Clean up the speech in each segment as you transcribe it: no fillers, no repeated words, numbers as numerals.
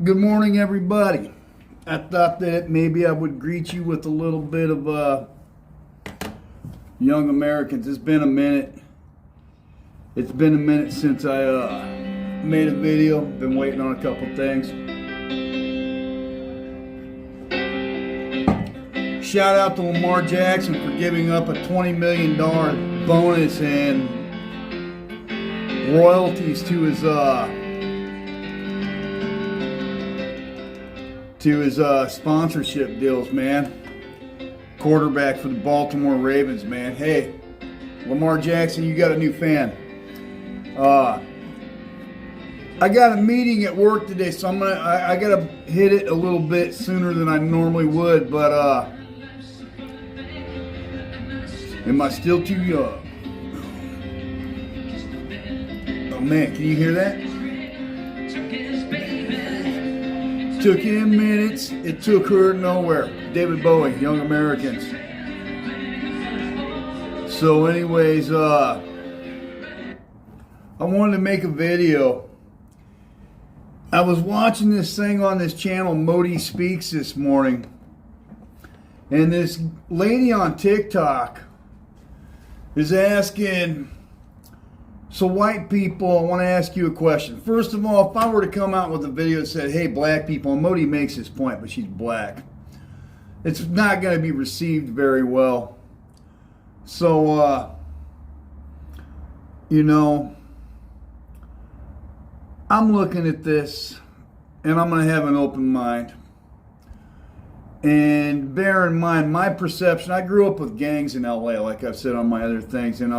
Good morning, everybody. I thought that maybe I would greet you with a little bit of young Americans. It's been a minute. It's been a minute since I made a video. Been waiting on a couple things. Shout out to Lamar Jackson for giving up a $20 million bonus and royalties to his sponsorship deals, man. Quarterback for the Baltimore Ravens, man. Hey, Lamar Jackson, you got a new fan. I got a meeting at work today, so I gotta hit it a little bit sooner than I normally would, but am I still too young? Oh man, can you hear that? Took him minutes, it took her nowhere. David Bowie, Young Americans. So anyways, I wanted to make a video. I was watching this thing on this channel, Modi Speaks, this morning. And this lady on TikTok is asking, so white people, I want to ask you a question. First of all, if I were to come out with a video that said, hey, black people, and Modi makes this point, but she's black, it's not going to be received very well. So, you know, I'm looking at this, and I'm going to have an open mind. And bear in mind, my perception, I grew up with gangs in LA, like I've said on my other things, and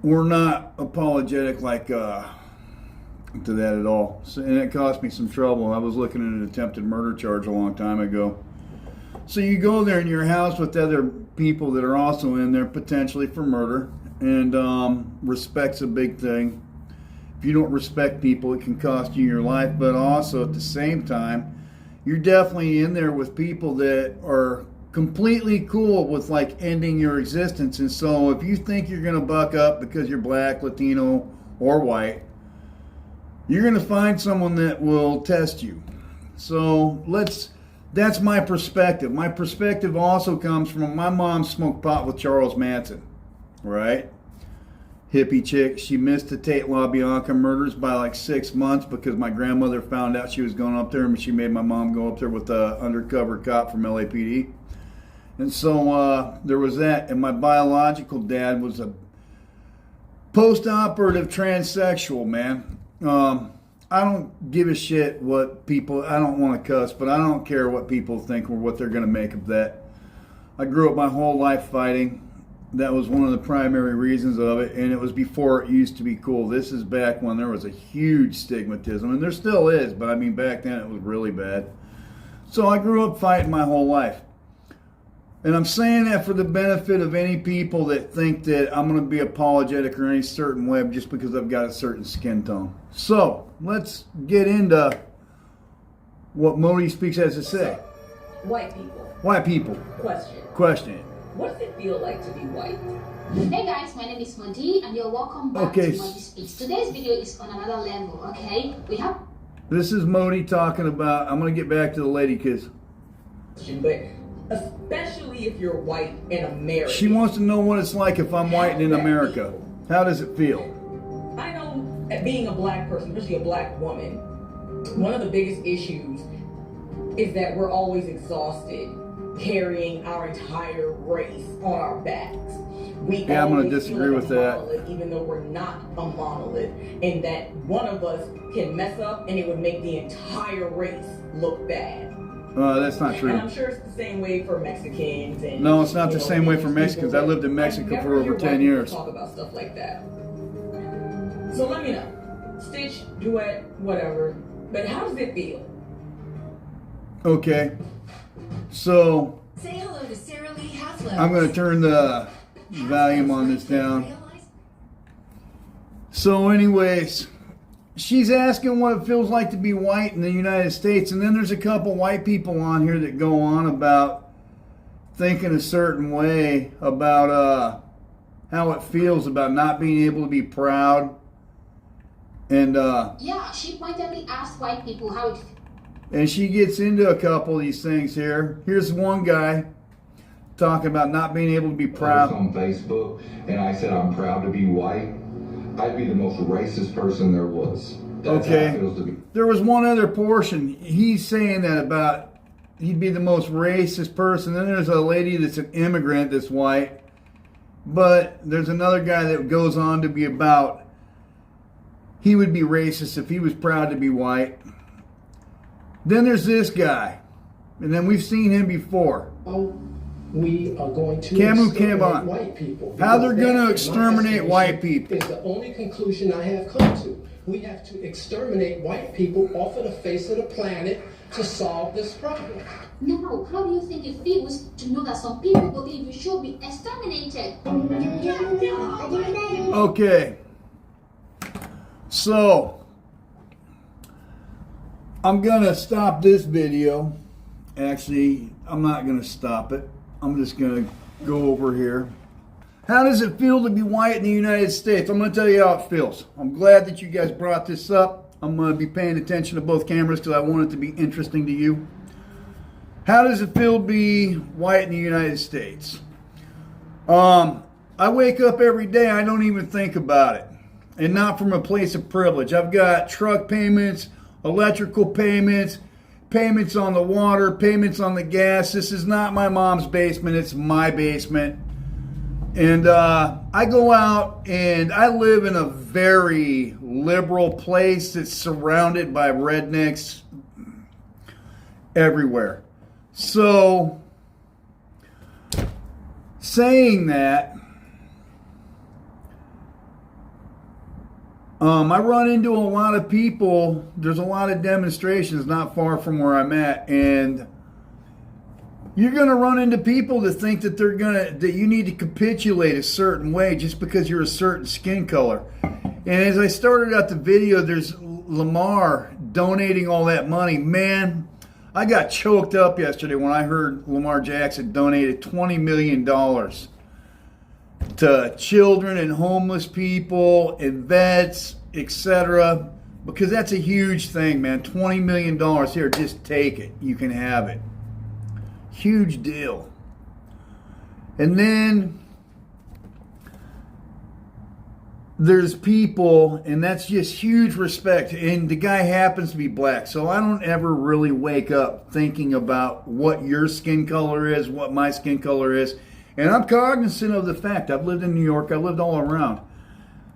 we're not apologetic like to that at all. So, and it cost me some trouble. I was looking at an attempted murder charge a long time ago. So you go there in your house with other people that are also in there potentially for murder, and respect's a big thing. If you don't respect people, it can cost you your life, but also at the same time, you're definitely in there with people that are completely cool with like ending your existence. And so if you think you're going to buck up because you're black, Latino, or white, you're going to find someone that will test you. So that's my perspective. My perspective also comes from my mom smoked pot with Charles Manson, right? Hippie chick. She missed the Tate LaBianca murders by like 6 months because my grandmother found out she was going up there, and she made my mom go up there with an undercover cop from LAPD. And so there was that, and my biological dad was a post-operative transsexual, man. I don't give a shit what people, I don't want to cuss, but I don't care what people think or what they're going to make of that. I grew up my whole life fighting. That was one of the primary reasons of it, and it was before it used to be cool. This is back when there was a huge stigmatism, and there still is, but I mean back then it was really bad. So I grew up fighting my whole life. And I'm saying that for the benefit of any people that think that I'm going to be apologetic or any certain way just because I've got a certain skin tone. So, let's get into what Modi Speaks has to say. White people. White people. Question. What does it feel like to be white? Hey guys, my name is Modi and you're welcome back to Modi Speaks. Today's video is on another level, okay? This is Modi talking about, I'm going to get back to the lady because... But especially if you're white in America. She wants to know what it's like if I'm white in America. How does it feel? I know, being a black person, especially a black woman, one of the biggest issues is that we're always exhausted carrying our entire race on our backs. I'm going to disagree with that. Monolith, even though we're not a monolith, and that one of us can mess up and it would make the entire race look bad. That's not true. And I'm sure it's the same way for Mexicans. And, no, it's not the same way for Mexicans. I lived in Mexico for over 10 years. Talk about stuff like that. So let me know. Stitch, duet, whatever. But how does it feel? Okay. So, say hello to Sarah Lee Haslow. I'm going to turn the volume on this down. So anyways, she's asking what it feels like to be white in the United States. And then there's a couple white people on here that go on about thinking a certain way about how it feels about not being able to be proud And yeah, she pointedly asked white people how it. And she gets into a couple of these things here. Here's one guy talking about not being able to be proud. On Facebook, and I said I'm proud to be white. I'd be the most racist person there was. That's how it feels to be. There was one other portion. He's saying that about he'd be the most racist person. Then there's a lady that's an immigrant that's white. But there's another guy that goes on to be about he would be racist if he was proud to be white. Then there's this guy. And then we've seen him before. We are going to exterminate white people. How they're going to exterminate white people. Is the only conclusion I have come to. We have to exterminate white people off of the face of the planet to solve this problem. Now, how do you think it feels to know that some people believe we should be exterminated? Okay. So, I'm going to stop this video. Actually, I'm not going to stop it. I'm just going to go over here. How does it feel to be white in the United States? I'm going to tell you how it feels. I'm glad that you guys brought this up. I'm going to be paying attention to both cameras because I want it to be interesting to you. How does it feel to be white in the United States? I wake up every day, I don't even think about it. And not from a place of privilege. I've got truck payments, electrical payments, payments on the water, payments on the gas. This is not my mom's basement, it's my basement. And I go out and I live in a very liberal place that's surrounded by rednecks everywhere. So, saying that, I run into a lot of people. There's a lot of demonstrations not far from where I'm at, and you're going to run into people that think that that you need to capitulate a certain way just because you're a certain skin color. And as I started out the video, there's Lamar donating all that money. Man, I got choked up yesterday when I heard Lamar Jackson donated $20 million to children and homeless people and vets, etc. Because that's a huge thing, man. $20 million here, just take it. You can have it. Huge deal. And then there's people, and that's just huge respect. And the guy happens to be black, so I don't ever really wake up thinking about what your skin color is, what my skin color is. And I'm cognizant of the fact, I've lived in New York, I've lived all around,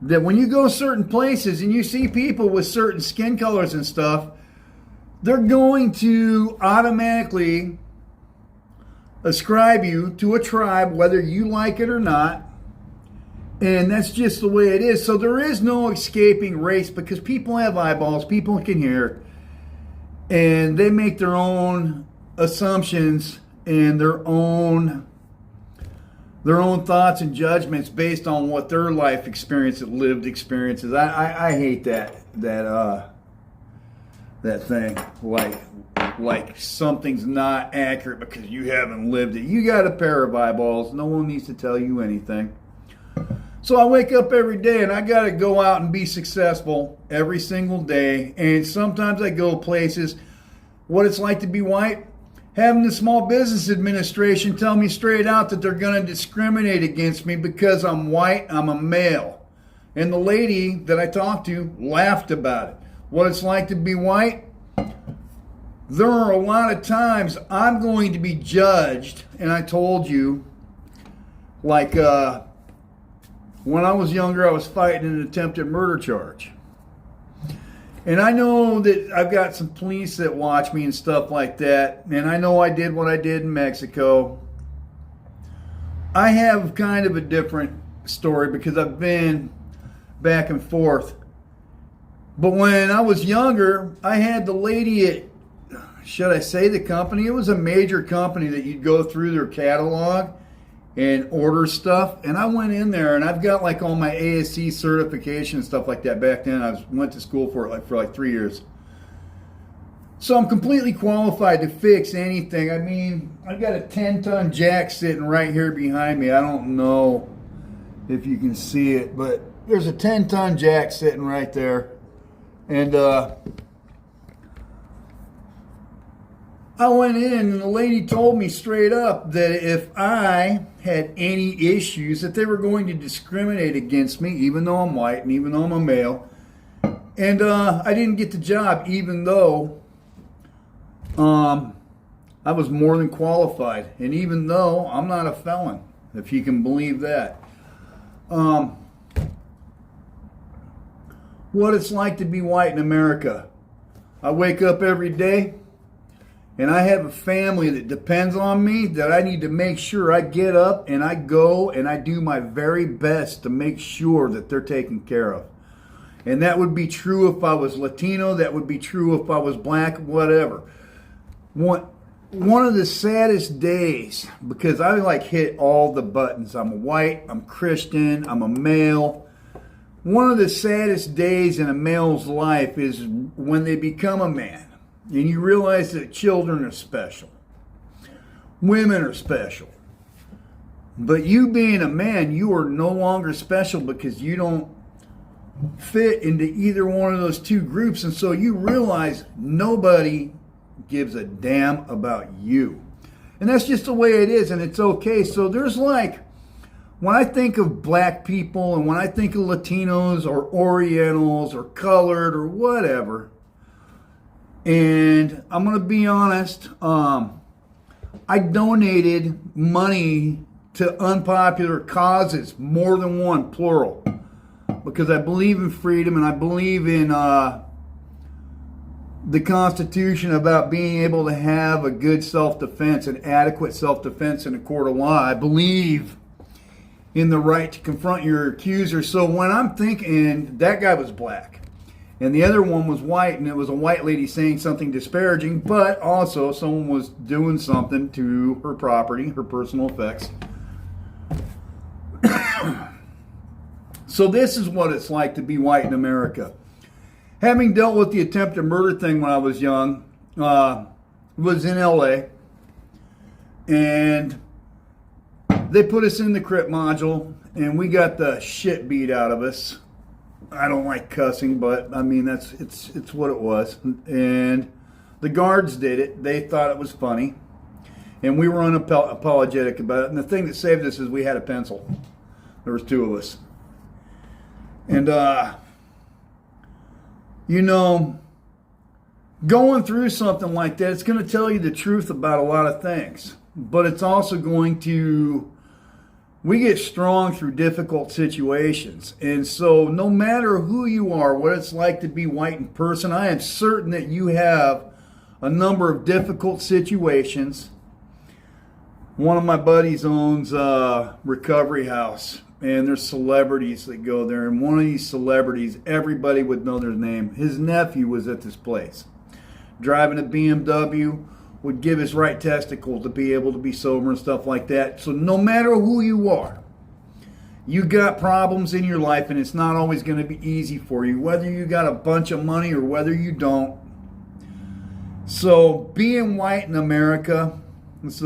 that when you go certain places and you see people with certain skin colors and stuff, they're going to automatically ascribe you to a tribe, whether you like it or not. And that's just the way it is. So there is no escaping race because people have eyeballs, people can hear, and they make their own assumptions and their own thoughts and judgments based on what their life experience, lived experiences. I hate that thing. Like something's not accurate because you haven't lived it. You got a pair of eyeballs. No one needs to tell you anything. So I wake up every day and I got to go out and be successful every single day. And sometimes I go places, what it's like to be white, having the Small Business Administration tell me straight out that they're going to discriminate against me because I'm white, I'm a male. And the lady that I talked to laughed about it. What it's like to be white, there are a lot of times I'm going to be judged, and I told you, like when I was younger, I was fighting an attempted murder charge. And I know that I've got some police that watch me and stuff like that. And I know I did what I did in Mexico. I have kind of a different story because I've been back and forth. But when I was younger, I had the lady at, should I say the company? It was a major company that you'd go through their catalog and order stuff. And I went in there and I've got like all my ASC certification and stuff like that. Back then I went to school for like 3 years. So I'm completely qualified to fix anything. I mean, I've got a 10-ton jack sitting right here behind me. I don't know if you can see it, but there's a 10-ton jack sitting right there. And I went in and the lady told me straight up that if I had any issues, that they were going to discriminate against me, even though I'm white and even though I'm a male. And I didn't get the job, even though I was more than qualified. And even though I'm not a felon, if you can believe that. What it's like to be white in America. I wake up every day and I have a family that depends on me, that I need to make sure I get up and I go and I do my very best to make sure that they're taken care of. And that would be true if I was Latino, that would be true if I was black, whatever. One of the saddest days, because I like hit all the buttons. I'm white, I'm Christian, I'm a male. One of the saddest days in a male's life is when they become a man. And you realize that children are special. Women are special. But you being a man, you are no longer special because you don't fit into either one of those two groups. And so you realize nobody gives a damn about you. And that's just the way it is, and it's okay. So there's like, when I think of black people and when I think of Latinos or Orientals or colored or whatever, and I'm going to be honest, I donated money to unpopular causes, more than one, plural, because I believe in freedom and I believe in the Constitution about being able to have a good self-defense, an adequate self-defense in a court of law. I believe in the right to confront your accuser. So when I'm thinking, that guy was black. And the other one was white, and it was a white lady saying something disparaging, but also someone was doing something to her property, her personal effects. So this is what it's like to be white in America. Having dealt with the attempted murder thing when I was young, was in LA, and they put us in the crip module, and we got the shit beat out of us. I don't like cussing, but I mean it's what it was. And the guards did it. They thought it was funny, and we were unapologetic about it. And the thing that saved us is we had a pencil. There was two of us, and you know, going through something like that, it's going to tell you the truth about a lot of things, but it's also going to. We get strong through difficult situations. And so no matter who you are, what it's like to be white in person, I am certain that you have a number of difficult situations. One of my buddies owns a recovery house, and there's celebrities that go there. And one of these celebrities, everybody would know their name. His nephew was at this place, driving a BMW, would give his right testicle to be able to be sober and stuff like that. So no matter who you are, you got problems in your life, and it's not always going to be easy for you, whether you got a bunch of money or whether you don't. So being white in America, it's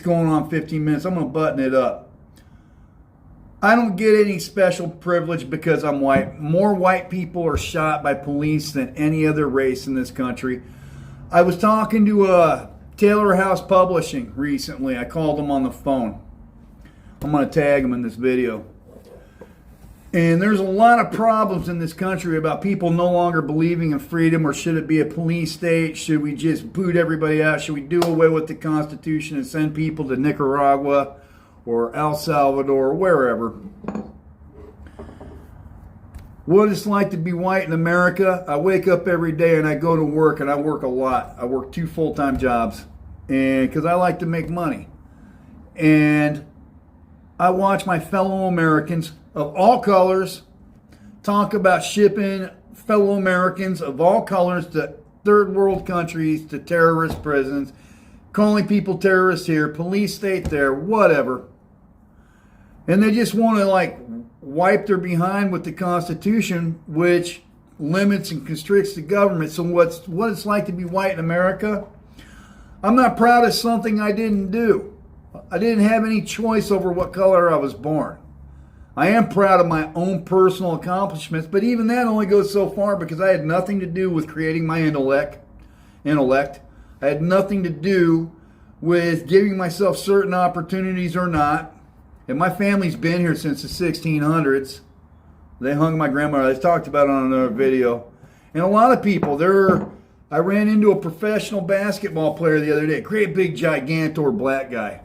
going on 15 minutes. I'm going to button it up. I don't get any special privilege because I'm white. More white people are shot by police than any other race in this country. I was talking to Taylor House Publishing recently. I called them on the phone. I'm going to tag them in this video. And there's a lot of problems in this country about people no longer believing in freedom, or should it be a police state? Should we just boot everybody out? Should we do away with the Constitution and send people to Nicaragua or El Salvador or wherever? What it's like to be white in America, I wake up every day and I go to work, and I work a lot. I work 2 full-time jobs, and because I like to make money. And I watch my fellow Americans of all colors talk about shipping fellow Americans of all colors to third world countries, to terrorist prisons, calling people terrorists here, police state there, whatever. And they just want to wipe their behind with the Constitution, which limits and constricts the government. So what it's like to be white in America, I'm not proud of something I didn't do. I didn't have any choice over what color I was born. I am proud of my own personal accomplishments, but even that only goes so far because I had nothing to do with creating my intellect. I had nothing to do with giving myself certain opportunities or not. And my family's been here since the 1600s. They hung my grandmother. I talked about it on another video. And a lot of people, I ran into a professional basketball player the other day. Great big gigantor black guy.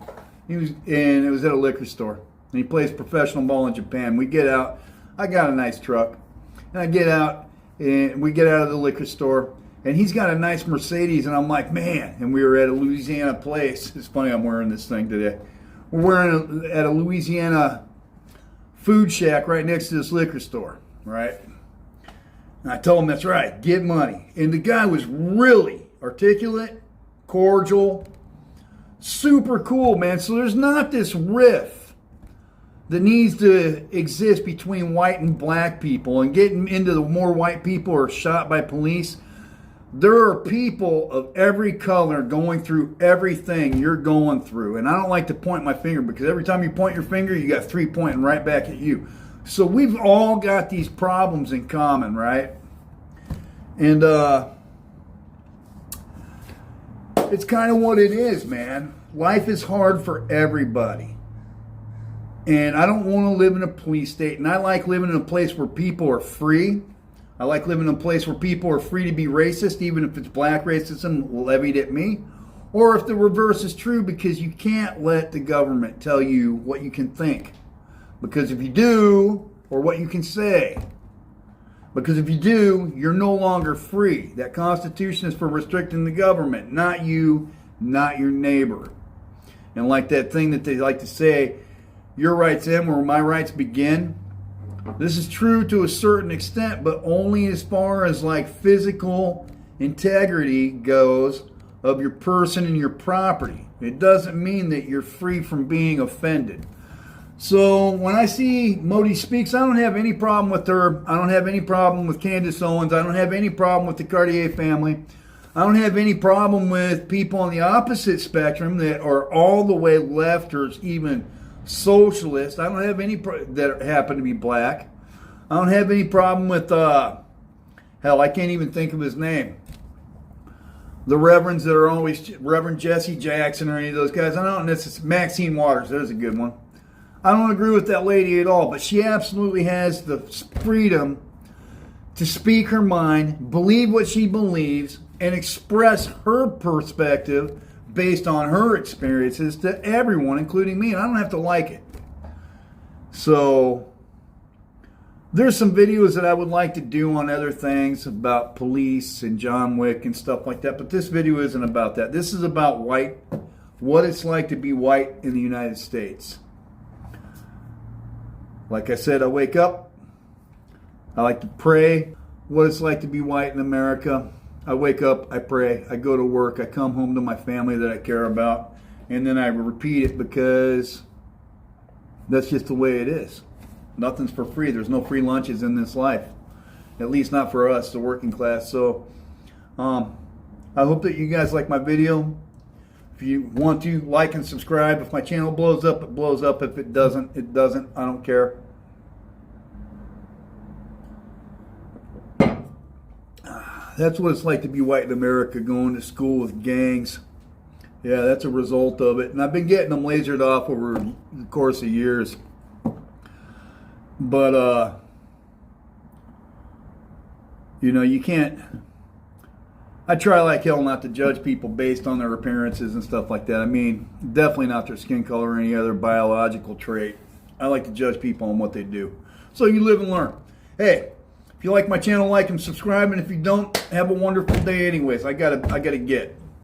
And it was at a liquor store. And he plays professional ball in Japan. We get out. I got a nice truck. And I get out, and we get out of the liquor store. And he's got a nice Mercedes. And I'm like, man. And we were at a Louisiana place. It's funny I'm wearing this thing today. We're wearing at a Louisiana food shack right next to this liquor store, right? And I told him, that's right, get money. And the guy was really articulate, cordial, super cool, man. So there's not this rift that needs to exist between white and black people. And getting into the more white people are shot by police. There are people of every color going through everything you're going through. And I don't like to point my finger because every time you point your finger, you got 3 pointing right back at you. So we've all got these problems in common, right? And it's kind of what it is, man. Life is hard for everybody. And I don't want to live in a police state. And I like living in a place where people are free. I like living in a place where people are free to be racist, even if it's black racism levied at me. Or if the reverse is true, because you can't let the government tell you what you can think. Because if you do, or what you can say. Because if you do, you're no longer free. That Constitution is for restricting the government, not you, not your neighbor. And like that thing that they like to say, your rights end where my rights begin. This is true to a certain extent, but only as far as like physical integrity goes of your person and your property. It doesn't mean that you're free from being offended. So when I see Modi Speaks, I don't have any problem with her. I don't have any problem with Candace Owens. I don't have any problem with the Cartier family. I don't have any problem with people on the opposite spectrum that are all the way left or even socialist. I don't have any that happen to be black. I don't have any problem with hell, I can't even think of his name. The reverends that are always Reverend Jesse Jackson or any of those guys. I don't necessarily. Maxine Waters, there's a good one. I don't agree with that lady at all, but she absolutely has the freedom to speak her mind, believe what she believes, and express her perspective based on her experiences to everyone, including me, and I don't have to like it. So there's some videos that I would like to do on other things about police and John Wick and stuff like that, but this video isn't about that. This is about what it's like to be white in the United States. Like I said, I wake up, I like to pray what it's like to be white in America. I wake up, I pray, I go to work, I come home to my family that I care about, and then I repeat it because that's just the way it is. Nothing's for free. There's no free lunches in this life, at least not for us, the working class. So I hope that you guys like my video. If you want to, like and subscribe. If my channel blows up, it blows up. If it doesn't, it doesn't. I don't care. That's what it's like to be white in America, going to school with gangs. Yeah, that's a result of it. And I've been getting them lasered off over the course of years. But, you know, you can't... I try like hell not to judge people based on their appearances and stuff like that. I mean, definitely not their skin color or any other biological trait. I like to judge people on what they do. So you live and learn. Hey, if you like my channel, like and subscribe. And if you don't, have a wonderful day anyways. I gotta get.